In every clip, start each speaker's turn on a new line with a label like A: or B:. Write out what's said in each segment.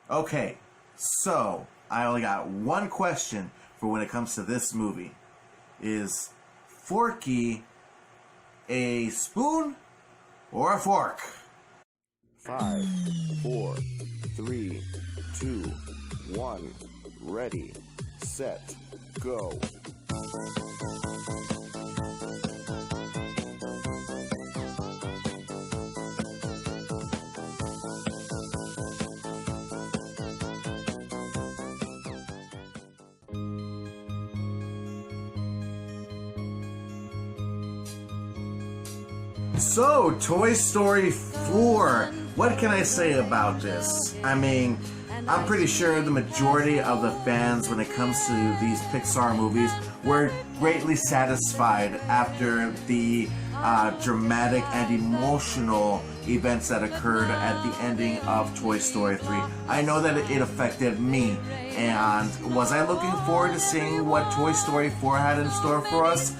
A: Okay, so I only got one question for when it comes to this movie. Is Forky a spoon or a fork?
B: 5, 4, 3, 2, 1. Ready, set, go.
A: So, Toy Story 4. What can I say about this? I mean, I'm pretty sure the majority of the fans, when it comes to these Pixar movies, were greatly satisfied after the dramatic and emotional events that occurred at the ending of Toy Story 3. I know that it affected me, and was I looking forward to seeing what Toy Story 4 had in store for us?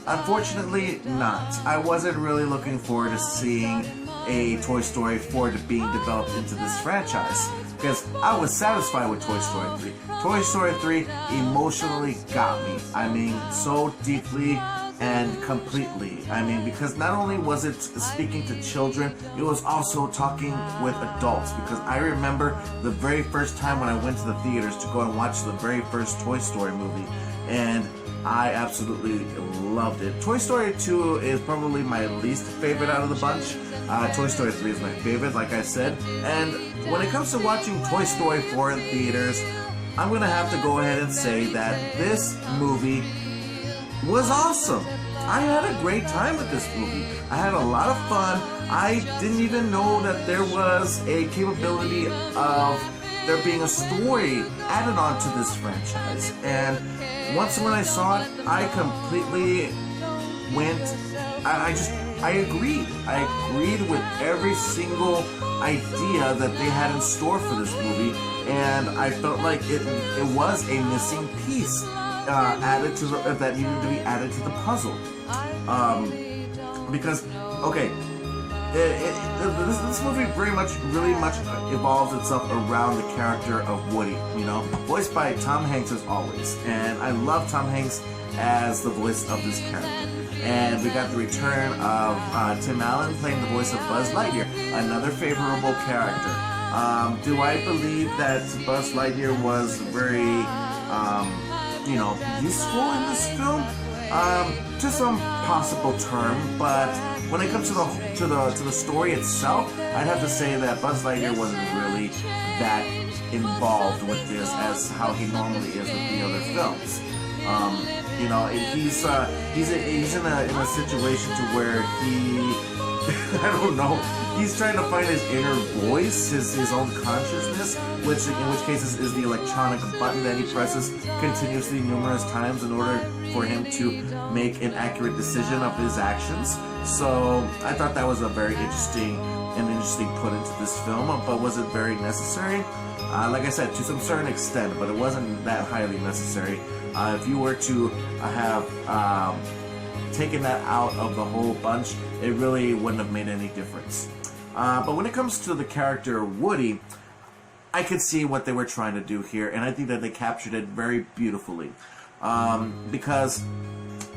A: Unfortunately, not. I wasn't really looking forward to seeing a Toy Story 4 being developed into this franchise, because I was satisfied with Toy Story 3. Toy Story 3 emotionally got me. I mean, so deeply and completely. I mean, because not only was it speaking to children, it was also talking with adults, because I remember the very first time when I went to the theaters to go and watch the very first Toy Story movie, and I absolutely loved it. Toy Story 2 is probably my least favorite out of the bunch. Toy Story 3 is my favorite, like I said. And when it comes to watching Toy Story 4 in theaters, I'm going to have to go ahead and say that this movie was awesome. I had a great time with this movie. I had a lot of fun. I didn't even know that there was a capability of there being a story added on to this franchise. And once when I saw it, I completely went, I agreed. I agreed with every single idea that they had in store for this movie, and I felt like it was a missing piece added to that needed to be added to the puzzle. Because, okay, this movie really much evolves itself around the character of Woody, you know, voiced by Tom Hanks as always, and I love Tom Hanks as the voice of this character. And we got the return of Tim Allen playing the voice of Buzz Lightyear, another favorable character. Do I believe that Buzz Lightyear was very, useful in this film? To some possible term, but when it comes to the story itself, I'd have to say that Buzz Lightyear wasn't really that involved with this as how he normally is with the other films. He's in a situation to where I don't know, he's trying to find his inner voice, his own consciousness, which in which case is the electronic button that he presses continuously numerous times in order for him to make an accurate decision of his actions. So I thought that was a very interesting put into this film, but was it very necessary? Like I said, to some certain extent, but it wasn't that highly necessary. If you were to have taken that out of the whole bunch, it really wouldn't have made any difference. But when it comes to the character Woody, I could see what they were trying to do here, and I think that they captured it very beautifully. Because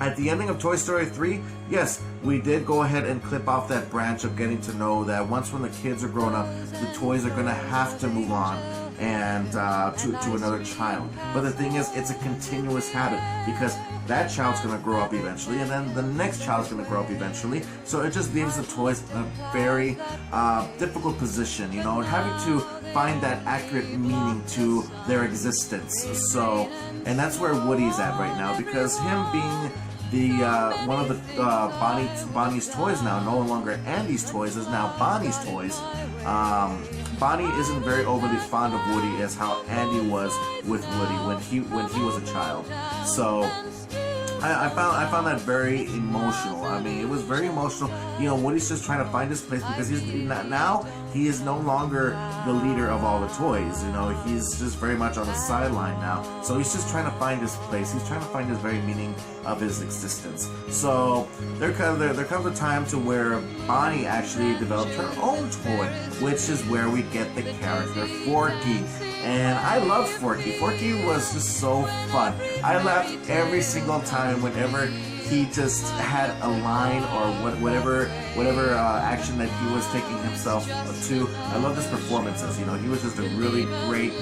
A: at the ending of Toy Story 3, yes, we did go ahead and clip off that branch of getting to know that once when the kids are grown up, the toys are going to have to move on and to another child. But the thing is, it's a continuous habit, because that child's going to grow up eventually, and then the next child's going to grow up eventually. So it just leaves the toys in a very difficult position, you know, and having to find that accurate meaning to their existence. So, and that's where Woody's at right now, because him being the one of the Bonnie's toys now, no longer Andy's toys, is now Bonnie's toys. Bonnie isn't very overly fond of Woody as how Andy was with Woody when he was a child. So I found that very emotional. I mean, it was very emotional. You know, Woody's just trying to find his place, because he is no longer the leader of all the toys. You know, he's just very much on the sideline now. So he's just trying to find his place. He's trying to find his very meaning of his existence. So there comes a time to where Bonnie actually developed her own toy, which is where we get the character Forky. And I loved Forky. Forky was just so fun. I laughed every single time whenever he just had a line or whatever action that he was taking himself to. I love his performances. You know, he was just a really great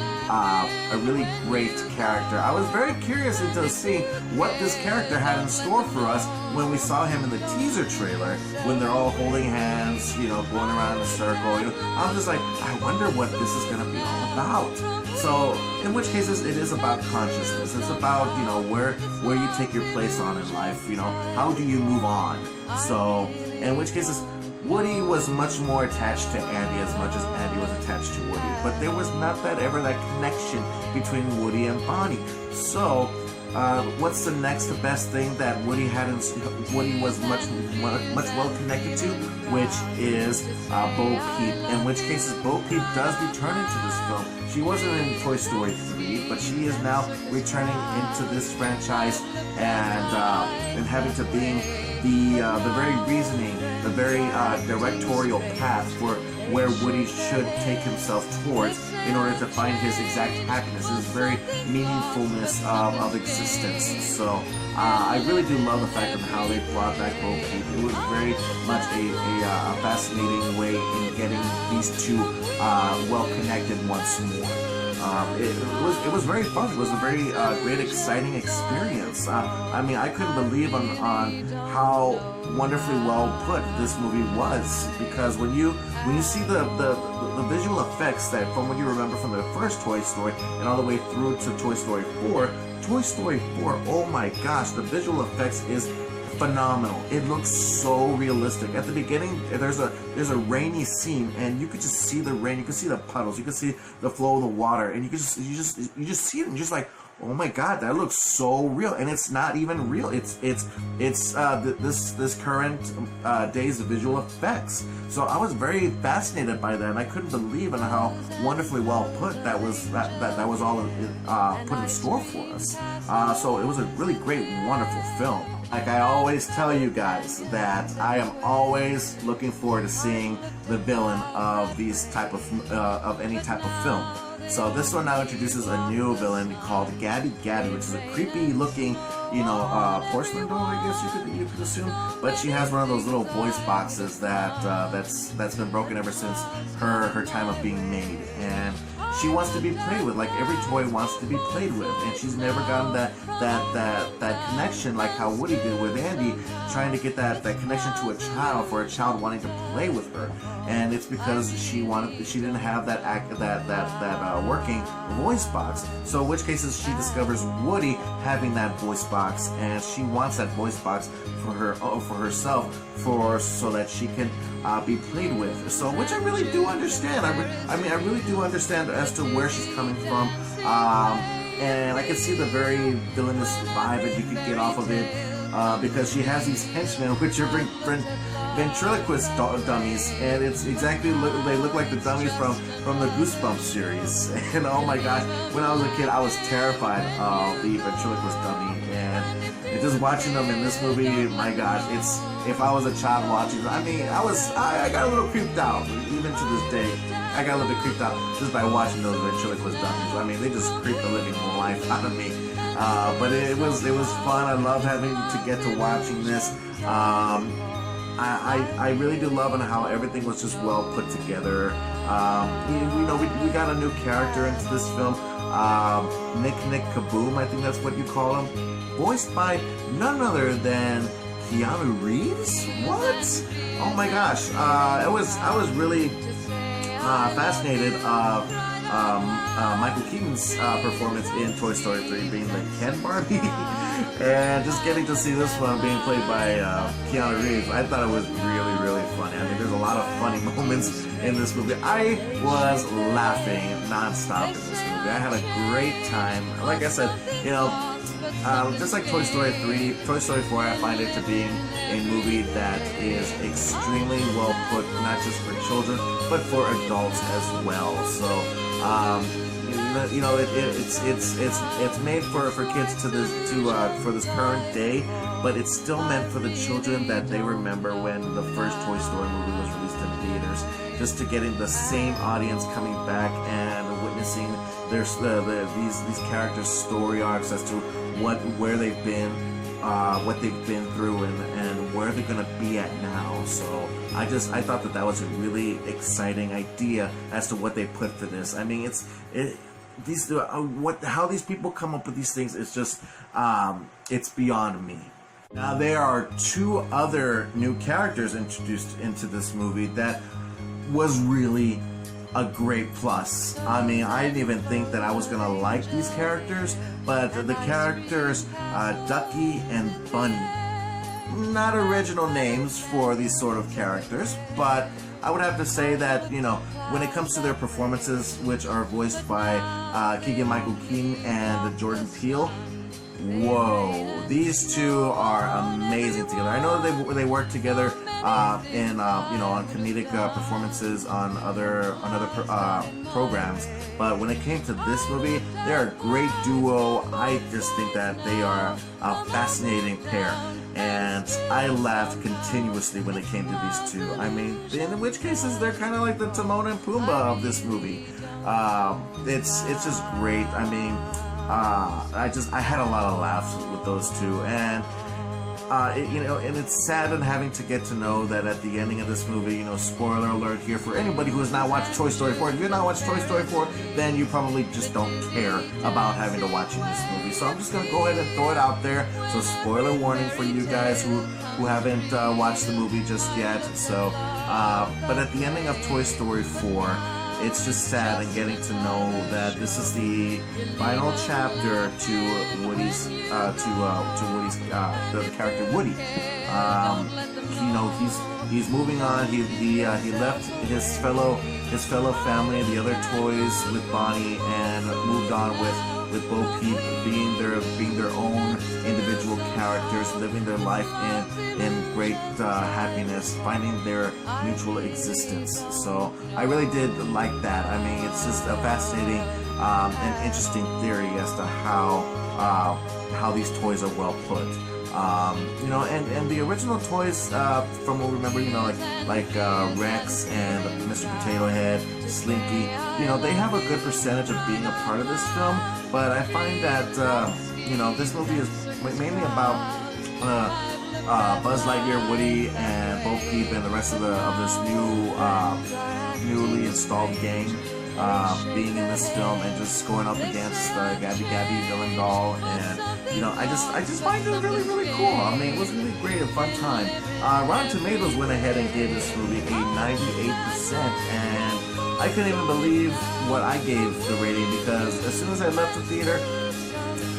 A: character. I was very curious into seeing what this character had in store for us when we saw him in the teaser trailer, when they're all holding hands, you know, going around in a circle. You know, I was just like, I wonder what this is going to be all about. So, in which cases, it is about consciousness. It's about, you know, where you take your place on in life. You know, how do you move on? So, in which cases, Woody was much more attached to Andy as much as Andy was attached to Woody. But there was not that connection between Woody and Bonnie. So, what's the next best thing that Woody had? Woody was much well connected to, which is Bo Peep. In which cases, Bo Peep does return into this film. She wasn't in Toy Story 3, but she is now returning into this franchise and having to being the very reasoning, the very directorial path for where Woody should take himself towards in order to find his exact happiness, his very meaningfulness of existence. So I really do love the fact of how they brought back Bo Peep. It was very much a fascinating way in getting these two well connected once more. It was very fun. It was a very great, exciting experience. I mean, I couldn't believe on how wonderfully well put this movie was, because when you see the visual effects that from what you remember from the first Toy Story and all the way through to Toy Story 4, oh my gosh, the visual effects is phenomenal. It looks so realistic. At the beginning, there's a rainy scene, and you could just see the rain. You could see the puddles. You could see the flow of the water, and you just see it, and you're just like, oh my god, that looks so real. And it's not even real. It's this current day's visual effects. So I was very fascinated by that, and I couldn't believe in how wonderfully well put that was all put in store for us. So it was a really great, wonderful film. Like I always tell you guys, that I am always looking forward to seeing the villain of any type of film. So this one now introduces a new villain called Gabby Gabby, which is a creepy looking, porcelain doll, I guess you could assume. But she has one of those little voice boxes that's been broken ever since her time of being made, and she wants to be played with, like every toy wants to be played with, and she's never gotten that connection like how Woody did with Andy, trying to get that connection to a child, for a child wanting to play with her. And it's because she didn't have that working voice box. So in which cases she discovers Woody having that voice box, and she wants that voice box for herself, so that she can be played with. So, which I really do understand. I really do understand as to where she's coming from, and I can see the very villainous vibe that you could get off of it, because she has these henchmen, which are ventriloquist dummies, and it's exactly they look like the dummies from the Goosebumps series. And oh my gosh, when I was a kid, I was terrified of the ventriloquist dummy, and just watching them in this movie, my gosh, if I was a child watching, I got a little creeped out. Even to this day, I got a little bit creeped out just by watching those ventriloquist dummies. They just creeped the living life out of me. But it was fun. I love having to get to watching this. I really do love how everything was just well put together. We got a new character into this film, Nick Kaboom, I think that's what you call him, voiced by none other than Keanu Reeves. What? Oh my gosh! I was really fascinated of Michael Keaton's performance in Toy Story 3, being the Ken Barbie, and just getting to see this one being played by Keanu Reeves. I thought it was really, really funny. I mean, there's a lot of funny moments in this movie. I was laughing nonstop in this movie. I had a great time. Like I said, you know, just like Toy Story 3, Toy Story 4, I find it to be a movie that is extremely well put, not just for children, but for adults as well. So, you know, it's made for kids for this current day, but it's still meant for the children that they remember when the first Toy Story movie was released in theaters. Just to getting the same audience coming back and witnessing these characters' story arcs as to where they've been, what they've been through, and where they're gonna be at now. So I thought that was a really exciting idea as to what they put for this. I mean, how these people come up with these things is just it's beyond me. Now there are two other new characters introduced into this movie that was really a great plus. I mean, I didn't even think that I was gonna like these characters, but the characters Ducky and Bunny, not original names for these sort of characters, but I would have to say that, you know, when it comes to their performances, which are voiced by Keegan-Michael Key and Jordan Peele, whoa, these two are amazing together. I know they work together in you know, on comedic performances on other programs, but when it came to this movie, they're a great duo. I just think that they are a fascinating pair, and I laughed continuously when it came to these two. I mean, in which cases they're kind of like the Timon and Pumbaa of this movie. It's just great. I mean, I had a lot of laughs with those two, and you know, and it's sad in having to get to know that at the ending of this movie, you know, spoiler alert here for anybody who has not watched Toy Story 4. If you've not watched Toy Story 4, then you probably just don't care about having to watch this movie. So I'm just gonna go ahead and throw it out there. So spoiler warning for you guys who haven't watched the movie just yet. So, but at the ending of Toy Story 4, it's just sad and getting to know that this is the final chapter to Woody's the character Woody. You know, he's moving on. He left his fellow family, the other toys with Bonnie, and moved on with Bo Peep being their own individual characters, living their life in great happiness, finding their mutual existence. So I really did like that. I mean, it's just a fascinating and interesting theory as to how these toys are well put. You know, and the original toys, from what we remember, you know, like Rex and Mr. Potato Head, Slinky, you know, they have a good percentage of being a part of this film. But I find that you know, this movie is mainly about Buzz Lightyear, Woody, and Bo Peep, and the rest of this newly installed gang being in this film and just going up against Gabby Villain Doll, and you know, I just find it really, really cool. I mean, it was really great, a fun time. Rotten Tomatoes went ahead and gave this movie a 98%, and I couldn't even believe what I gave the rating, because as soon as I left the theater,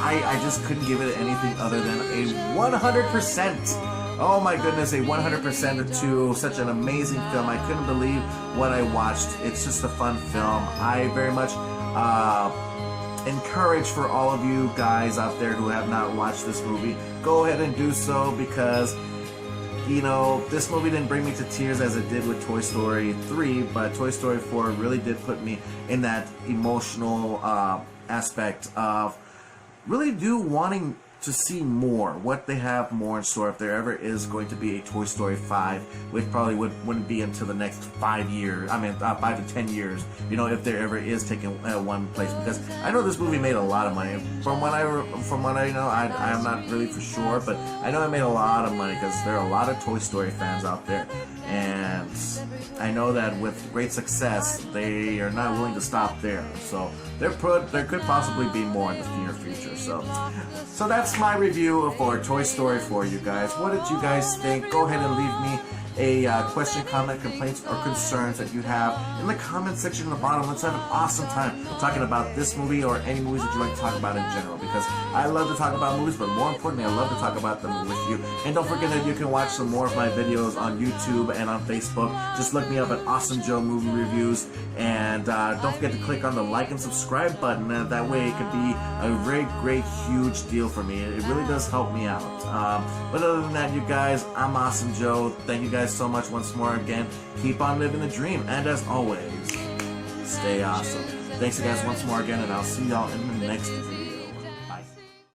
A: I just couldn't give it anything other than a 100%. Oh my goodness, a 100% to such an amazing film. I couldn't believe what I watched. It's just a fun film. I very much encourage for all of you guys out there who have not watched this movie, go ahead and do so, because you know, this movie didn't bring me to tears as it did with Toy Story 3, but Toy Story 4 really did put me in that emotional aspect of really wanting to see more, what they have more in store, if there ever is going to be a Toy Story 5, which probably wouldn't be until the next 5 years, 5 to 10 years, you know, if there ever is taking one place, because I know this movie made a lot of money. From what I know, I'm not really for sure, but I know it made a lot of money, because there are a lot of Toy Story fans out there, and I know that with great success, they are not willing to stop there, so there could possibly be more in the near future. So that's my review for Toy Story 4, you guys. What did you guys think? Go ahead and leave me a question, comment, complaints, or concerns that you have in the comment section in the bottom. Let's have an awesome time talking about this movie or any movies that you like to talk about in general, because I love to talk about movies, but more importantly, I love to talk about them with you. And don't forget that you can watch some more of my videos on YouTube and on Facebook. Just look me up at Awesome Joe Movie Reviews, and don't forget to click on the like and subscribe button. That way it could be a very great, huge deal for me. It really does help me out. But other than that, you guys, I'm Awesome Joe. Thank you guys so much once more again. Keep on living the dream, and as always, stay awesome. Thanks you guys once more again, and I'll see y'all in the next video.